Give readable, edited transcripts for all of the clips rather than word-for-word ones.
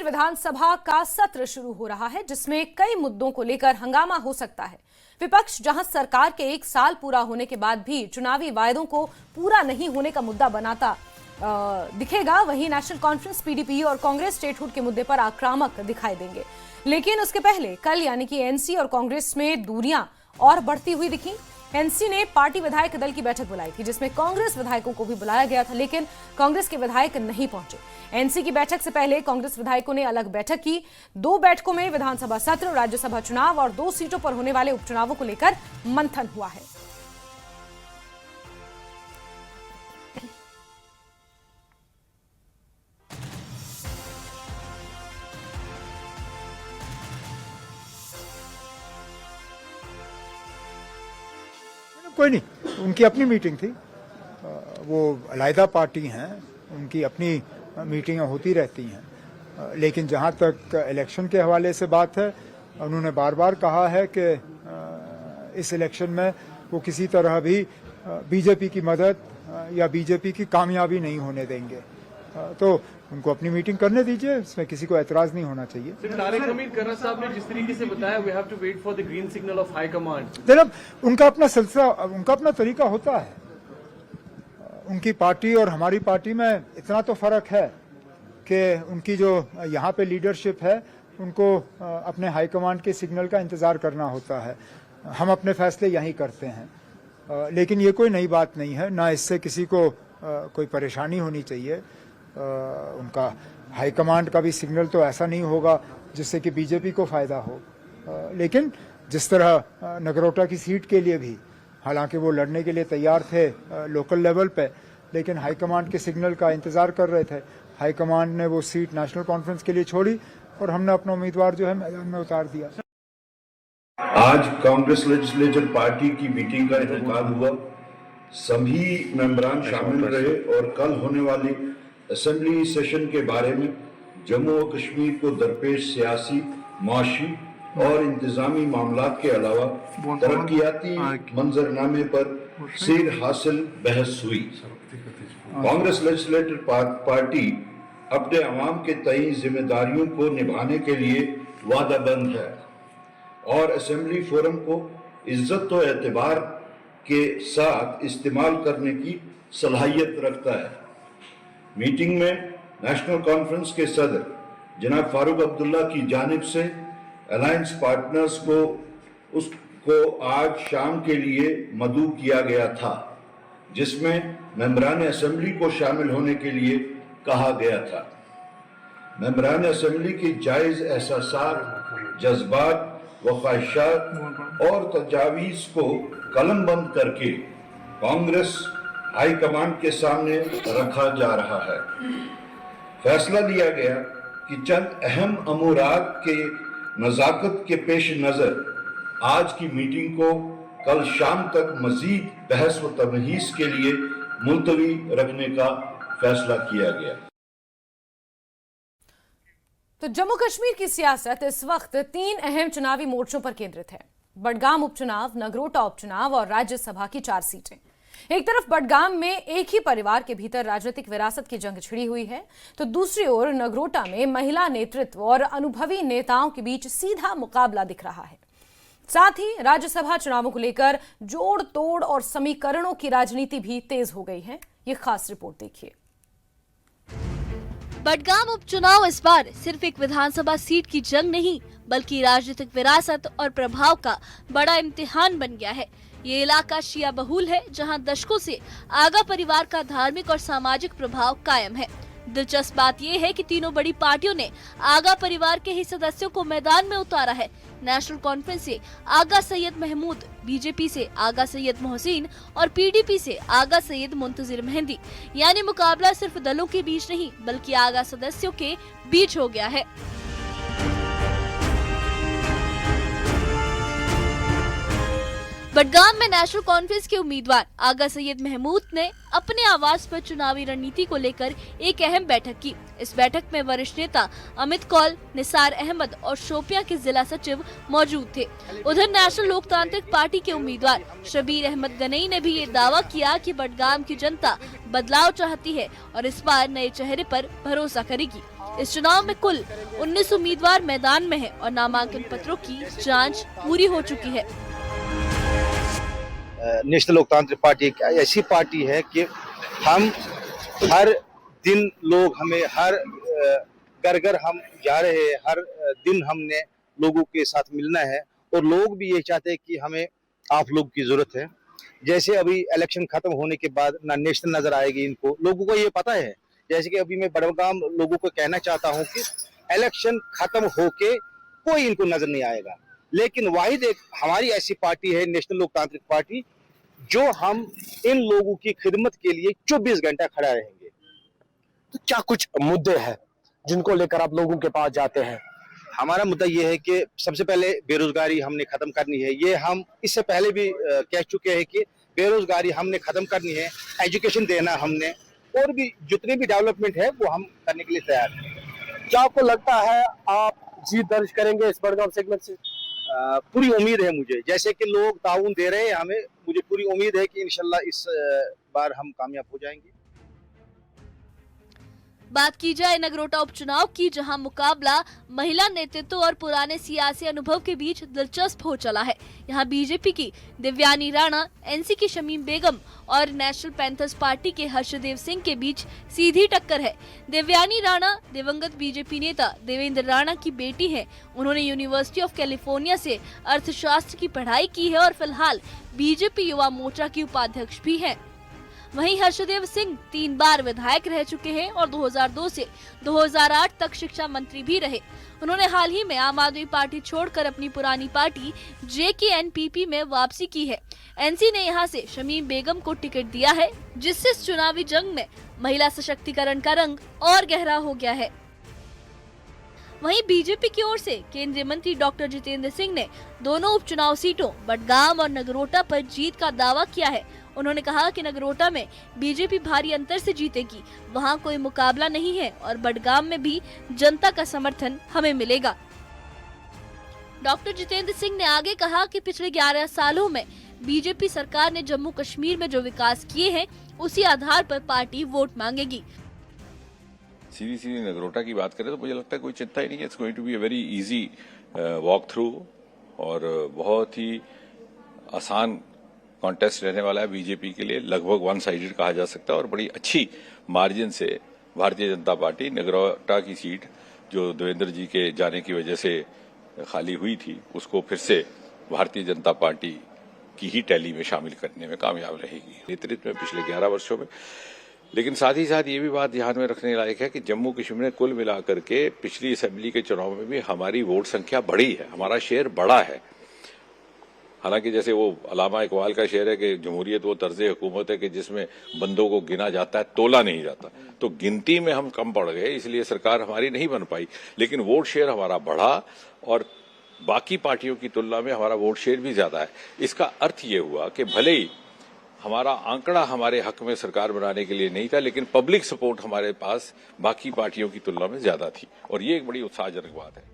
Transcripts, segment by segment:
विधानसभा का सत्र शुरू हो रहा है, जिसमें कई मुद्दों को लेकर हंगामा हो सकता है। विपक्ष जहां सरकार के 1 साल पूरा होने के बाद भी चुनावी वायदों को पूरा नहीं होने का मुद्दा बनाता दिखेगा, वहीं नेशनल कॉन्फ्रेंस, पीडीपी और कांग्रेस स्टेटहुड के मुद्दे पर आक्रामक दिखाई देंगे। लेकिन उसके पहले कल यानी कि एनसी और कांग्रेस में दूरियां और बढ़ती हुई दिखी। एनसी ने पार्टी विधायक दल की बैठक बुलाई थी, जिसमें कांग्रेस विधायकों को भी बुलाया गया था, लेकिन कांग्रेस के विधायक नहीं पहुंचे। एनसी की बैठक से पहले कांग्रेस विधायकों ने अलग बैठक की। 2 बैठकों में विधानसभा सत्र, राज्यसभा चुनाव और 2 सीटों पर होने वाले उपचुनावों को लेकर मंथन हुआ है। कोई नहीं, उनकी अपनी मीटिंग थी, वो अलहदा पार्टी हैं, उनकी अपनी मीटिंगें होती रहती हैं। लेकिन जहां तक इलेक्शन के हवाले से बात है, उन्होंने बार बार कहा है कि इस इलेक्शन में वो किसी तरह भी बीजेपी की मदद या बीजेपी की कामयाबी नहीं होने देंगे। तो उनको अपनी मीटिंग करने दीजिए, इसमें किसी को एतराज नहीं होना चाहिए। तारिक अमीन कर्रा साहब ने जिस तरीके से बताया, we have to wait for the green signal of high command. जनाब, उनका अपना सिलसिला, उनका अपना तरीका होता है। उनकी पार्टी और हमारी पार्टी में इतना तो फर्क है कि उनकी जो यहाँ पे लीडरशिप है, उनको अपने हाई कमांड के सिग्नल का इंतजार करना होता है। हम अपने फैसले यहीं करते हैं। लेकिन ये कोई नई बात नहीं है, ना इससे किसी को कोई परेशानी होनी चाहिए। उनका हाई कमांड का भी सिग्नल तो ऐसा नहीं होगा जिससे कि बीजेपी को फायदा हो। लेकिन जिस तरह नगरोटा की सीट के लिए भी, हालांकि वो लड़ने के लिए तैयार थे लोकल लेवल पे, लेकिन हाई कमांड के सिग्नल का इंतजार कर रहे थे। हाई कमांड ने वो सीट नेशनल कॉन्फ्रेंस के लिए छोड़ी और हमने अपना उम्मीदवार जो है मैदान में उतार दिया। आज कांग्रेस लेजिस्लेचर पार्टी की मीटिंग का इनेकाद हुआ। सभी मेंबरान शामिल रहे और कल होने वाली असेंबली सेशन के बारे में जम्मू और कश्मीर को दरपेश सियासी, माशी और इंतजामी मामलात के अलावा तरक्याती मंजरनामे पर सेर हासिल बहस हुई। कांग्रेस लेजिस्लेटिव पार्टी अपने अवाम के तई जिम्मेदारियों को निभाने के लिए वादाबंद है और असेंबली फोरम को इज्जत और एतबार के साथ इस्तेमाल करने की सलाहियत रखता है। मीटिंग में नेशनल कॉन्फ्रेंस के सदर जनाब फारूक अब्दुल्ला की जानिब से अलायंस पार्टनर्स को आज शाम के लिए मदऊ किया गया था, जिसमें मेंबरान असेंबली को शामिल होने के लिए कहा गया था। मेंबरान असेंबली की जायज एहसासात, जज्बात व ख्वाहिशात और तजावीज़ को कलमबंद करके कांग्रेस हाई कमांड के सामने रखा जा रहा है। फैसला लिया गया कि चंद अहम अमूरात के नज़ाकत के पेश नज़र आज की मीटिंग को कल शाम तक मजीद बहस व तमहीस के लिए मुलतवी रखने का फैसला किया गया। तो जम्मू कश्मीर की सियासत इस वक्त 3 अहम चुनावी मोर्चों पर केंद्रित है। बडगाम उपचुनाव, नगरोटा उपचुनाव और राज्यसभा की 4 सीटें। एक तरफ बडगाम में एक ही परिवार के भीतर राजनीतिक विरासत की जंग छिड़ी हुई है, तो दूसरी ओर नगरोटा में महिला नेतृत्व और अनुभवी नेताओं के बीच सीधा मुकाबला दिख रहा है। साथ ही राज्यसभा चुनावों को लेकर जोड़ तोड़ और समीकरणों की राजनीति भी तेज हो गई है। ये खास रिपोर्ट देखिए। बडगाम उपचुनाव इस बार सिर्फ एक विधानसभा सीट की जंग नहीं, बल्कि राजनीतिक विरासत और प्रभाव का बड़ा इम्तिहान बन गया है। ये इलाका शिया बहुल है, जहां दशकों से आगा परिवार का धार्मिक और सामाजिक प्रभाव कायम है। दिलचस्प बात यह है कि तीनों बड़ी पार्टियों ने आगा परिवार के ही सदस्यों को मैदान में उतारा है। नेशनल कॉन्फ्रेंस से आगा सैयद महमूद, बीजेपी से आगा सैयद मोहसिन और पीडीपी से आगा सैयद मुंतजिर मेहंदी। यानी मुकाबला सिर्फ दलों के बीच नहीं, बल्कि आगा सदस्यों के बीच हो गया है। बडगाम में नेशनल कॉन्फ्रेंस के उम्मीदवार आगा सैयद महमूद ने अपने आवास पर चुनावी रणनीति को लेकर एक अहम बैठक की। इस बैठक में वरिष्ठ नेता अमित कौल, निसार अहमद और शोपियां के जिला सचिव मौजूद थे। उधर नेशनल लोकतांत्रिक पार्टी के उम्मीदवार शबीर अहमद गनई ने भी ये दावा किया कि बडगाम की जनता बदलाव चाहती है और इस बार नए चेहरे पर भरोसा करेगी। इस चुनाव में कुल 19 उम्मीदवार मैदान में हैं और नामांकन पत्रों की जांच पूरी हो चुकी है। नेशनल लोकतांत्रिक पार्टी एक ऐसी पार्टी है कि हम हर दिन लोग हमें हर घर हम जा रहे हैं, हर दिन हमने लोगों के साथ मिलना है और लोग भी ये चाहते हैं कि हमें आप लोग की जरूरत है। जैसे अभी इलेक्शन खत्म होने के बाद ना नेशनल नजर आएगी इनको, लोगों को ये पता है। जैसे कि अभी मैं बडगाम लोगों को कहना चाहता हूँ कि इलेक्शन खत्म होके कोई इनको नजर नहीं आएगा, लेकिन वाहिद एक हमारी ऐसी पार्टी है नेशनल लोकतांत्रिक पार्टी जो हम इन लोगों की खिदमत के लिए 24 घंटा खड़ा रहेंगे। तो क्या कुछ मुद्दे हैं जिनको लेकर आप लोगों के पास जाते हैं? हमारा मुद्दा ये है कि सबसे पहले बेरोजगारी हमने खत्म करनी है। ये हम इससे पहले भी कह चुके हैं कि बेरोजगारी हमने खत्म करनी है, एजुकेशन देना हमने, और भी जितनी भी डेवलपमेंट है वो हम करने के लिए तैयार हैं। क्या आपको लगता है आप जीत दर्ज करेंगे इस बडगाम सेगमेंट से? पूरी उम्मीद है मुझे, जैसे कि लोग ताउन दे रहे हैं हमें, मुझे पूरी उम्मीद है कि इंशाल्लाह इस बार हम कामयाब हो जाएंगे। बात की जाए नगरोटा उपचुनाव की, जहां मुकाबला महिला नेतृत्व और पुराने सियासी अनुभव के बीच दिलचस्प हो चला है। यहां बीजेपी की दिव्यानी राणा, एनसी की शमीम बेगम और नेशनल पैंथर्स पार्टी के हर्षदेव सिंह के बीच सीधी टक्कर है। दिव्यानी राणा दिवंगत बीजेपी नेता देवेंद्र राणा की बेटी है। उन्होंने यूनिवर्सिटी ऑफ कैलिफोर्निया से अर्थशास्त्र की पढ़ाई की है और फिलहाल बीजेपी युवा मोर्चा की उपाध्यक्ष भी है। वहीं हर्षदेव सिंह 3 बार विधायक रह चुके हैं और 2002 से 2008 तक शिक्षा मंत्री भी रहे। उन्होंने हाल ही में आम आदमी पार्टी छोड़कर अपनी पुरानी पार्टी JKNPP में वापसी की है। एनसी ने यहां से शमीम बेगम को टिकट दिया है, जिससे इस चुनावी जंग में महिला सशक्तिकरण का रंग और गहरा हो गया है। वहीं बीजेपी की ओर से केंद्रीय मंत्री डॉक्टर जितेंद्र सिंह ने दोनों उपचुनाव सीटों बडगाम और नगरोटा पर जीत का दावा किया है। उन्होंने कहा कि नगरोटा में बीजेपी भारी अंतर से जीतेगी, वहां कोई मुकाबला नहीं है और बडगाम में भी जनता का समर्थन हमें मिलेगा। डॉक्टर जितेंद्र सिंह ने आगे कहा कि पिछले 11 सालों में बीजेपी सरकार ने जम्मू कश्मीर में जो विकास किए हैं उसी आधार पर पार्टी वोट मांगेगी। सीधी नगरोटा की बात करें तो मुझे लगता है कोई चिंता ही नहीं है। It's going to be a very easy walk through और बहुत ही आसान कॉन्टेस्ट रहने वाला है बीजेपी के लिए। लगभग वन साइडेड कहा जा सकता है और बड़ी अच्छी मार्जिन से भारतीय जनता पार्टी नगरोटा की सीट जो देवेंद्र जी के जाने की वजह से खाली हुई थी उसको फिर से भारतीय जनता पार्टी की ही टैली में शामिल करने में कामयाब रहेगी नेतृत्व में पिछले 11 वर्षों में। लेकिन साथ ही साथ ये भी बात ध्यान में रखने लायक है कि जम्मू कश्मीर में कुल मिलाकर के पिछली असेंबली के चुनाव में भी हमारी वोट संख्या बढ़ी है, हमारा शेयर बढ़ा है। हालांकि जैसे वो अलामा इकबाल का शेर है कि जमहूरियत वो तर्ज हुकूमत है कि जिसमें बंदों को गिना जाता है, तोला नहीं जाता। तो गिनती में हम कम पड़ गए, इसलिए सरकार हमारी नहीं बन पाई, लेकिन वोट शेयर हमारा बढ़ा और बाकी पार्टियों की तुलना में हमारा वोट शेयर भी ज्यादा है। इसका अर्थ ये हुआ कि भले ही हमारा आंकड़ा हमारे हक में सरकार बनाने के लिए नहीं था, लेकिन पब्लिक सपोर्ट हमारे पास बाकी पार्टियों की तुलना में ज्यादा थी और ये एक बड़ी उत्साहजनक बात है।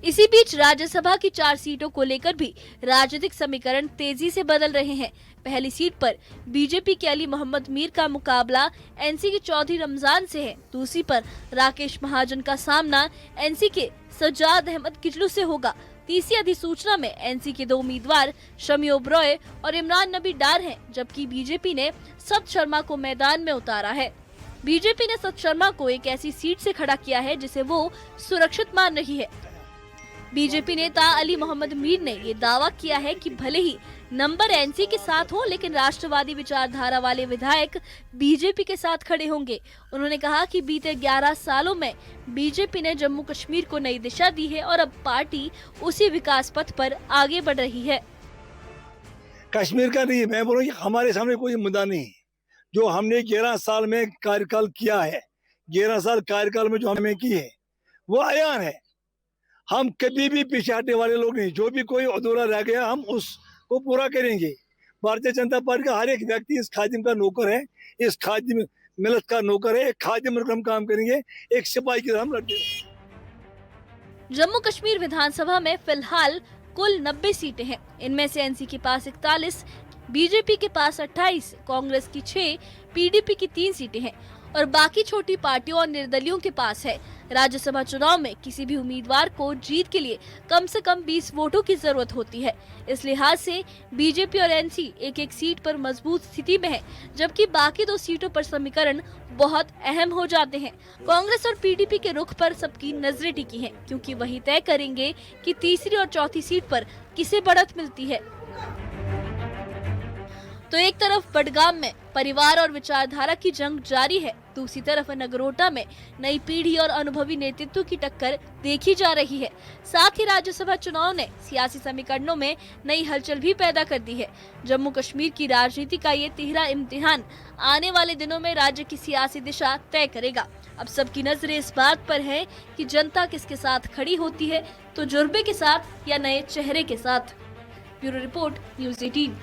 इसी बीच राज्यसभा की 4 सीटों को लेकर भी राजनीतिक समीकरण तेजी से बदल रहे हैं। पहली सीट पर बीजेपी के अली मोहम्मद मीर का मुकाबला एनसी के चौधरी रमजान से है। दूसरी पर राकेश महाजन का सामना एनसी के सज्जाद अहमद किचलू से होगा। तीसरी अधिसूचना में एनसी के 2 उम्मीदवार शमी ओबरॉय और इमरान नबी डार हैं, जबकि बीजेपी ने सत शर्मा को मैदान में उतारा है। बीजेपी ने सत शर्मा को एक ऐसी सीट से खड़ा किया है जिसे वो सुरक्षित मान रही है। बीजेपी नेता अली मोहम्मद मीर ने ये दावा किया है कि भले ही नंबर एनसी के साथ हो, लेकिन राष्ट्रवादी विचारधारा वाले विधायक बीजेपी के साथ खड़े होंगे। उन्होंने कहा कि बीते 11 सालों में बीजेपी ने जम्मू कश्मीर को नई दिशा दी है और अब पार्टी उसी विकास पथ पर आगे बढ़ रही है। कश्मीर का नहीं, मैं बोलूँ हमारे सामने कोई मुद्दा नहीं। जो हमने 11 साल में कार्यकाल किया है, 11 साल कार्यकाल में जो हमने की है वो आयान है। हम कभी भी पीछे हटने वाले लोग नहीं। जो भी कोई अधूरा रह गया हम उस वो पूरा करेंगे। भारतीय जनता पार्टी का हर एक व्यक्ति इस खादिम का नौकर है, इस खादिम मिलत का नौकर है। एक खादिम हम काम करेंगे, एक सिपाही की तरह हम लड़ते हैं। जम्मू कश्मीर विधानसभा में फिलहाल कुल 90 सीटें हैं। इनमें से एनसी के पास 41, बीजेपी के पास 28, कांग्रेस की 6, पीडीपी की 3 सीटें हैं और बाकी छोटी पार्टियों और निर्दलियों के पास है। राज्यसभा चुनाव में किसी भी उम्मीदवार को जीत के लिए कम से कम 20 वोटों की जरूरत होती है। इस लिहाज से बीजेपी और एनसी एक सीट पर मजबूत स्थिति में है, जबकि बाकी 2 सीटों पर समीकरण बहुत अहम हो जाते हैं। कांग्रेस और पीडीपी के रुख पर सबकी नजरें टिकी हैं, क्योंकि वही तय करेंगे कि तीसरी और चौथी सीट पर किसे बढ़त मिलती है। तो एक तरफ बडगाम में परिवार और विचारधारा की जंग जारी है, दूसरी तरफ नगरोटा में नई पीढ़ी और अनुभवी नेतृत्व की टक्कर देखी जा रही है। साथ ही राज्यसभा चुनाव ने सियासी समीकरणों में नई हलचल भी पैदा कर दी है। जम्मू कश्मीर की राजनीति का ये 13 इम्तिहान आने वाले दिनों में राज्य की सियासी दिशा तय करेगा। अब सबकी नजरें इस बात पर है कि जनता किसके साथ खड़ी होती है, तो जुर्बे के साथ या नए चेहरे के साथ। Bureau report, news 18।